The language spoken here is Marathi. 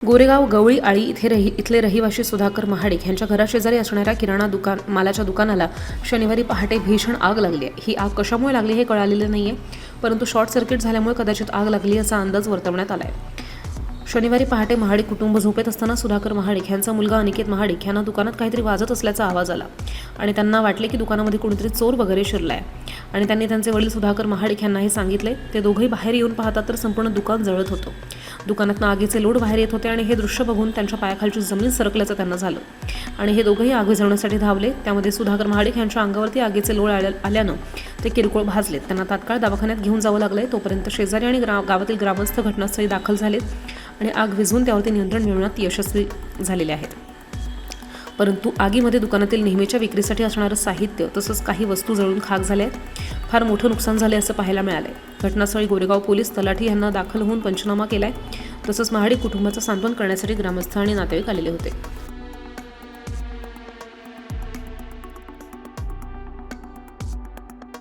गोरेगाव गवळी आळी इथले रहिवासी सुधाकर महाडिक यांच्या घराशेजारी असणाऱ्या किराणा मालाच्या दुकानाला शनिवारी पहाटे भीषण आग लागली आहे. ही आग कशामुळे लागली हे कळालेलं नाहीये, परंतु शॉर्ट सर्किट झाल्यामुळे कदाचित आग लागली असा अंदाज वर्तवण्यात आलाय. शनिवारी पहाटे महाडिक कुटुंब झोपेत असताना सुधाकर महाडिक यांचा मुलगा अनिकेत महाडिक यांना दुकानात काहीतरी वाजत असल्याचा आवाज आला आणि त्यांना वाटले की दुकानामध्ये कोणीतरी चोर वगैरे शिरलाय आणि त्यांनी त्यांचे वडील सुधाकर महाडिक यांना हे सांगितले. ते दोघंही बाहेर येऊन पाहतात तर संपूर्ण दुकान जळत होतं. दुकानातून आगीचे लोट बाहेर येत होते आणि हे दृश्य बघून त्यांच्या पायाखालची जमीन सरकल्याचं त्यांना झालं आणि हे दोघंही आग विझवण्यासाठी धावले. त्यामध्ये सुधाकर महाडिक यांच्या अंगावरती आगीचे लोळ आल्यानं ते किरकोळ भाजलेत. त्यांना तात्काळ दवाखान्यात घेऊन जावं लागलंय. तोपर्यंत शेजारी आणि गावातील ग्रामस्थ घटनास्थळी दाखल झालेत आणि आग विझवून त्यावरती नियंत्रण मिळवण्यात यशस्वी झालेले आहेत. परंतु आगीमध्ये दुकानातील नेहमीच्या विक्रीसाठी असणारं साहित्य तसंच काही वस्तू जळून खाक झाल्या आहेत. फार मोठं नुकसान झाले असं पाहायला मिळालंय. घटनास्थळी गोरेगाव पोलीस तलाठी यांना दाखल होऊन पंचनामा केलाय. तसंच महाडिक कुटुंबाचं सांत्वन करण्यासाठी ग्रामस्थ आणि नातेवाईक आलेले होते.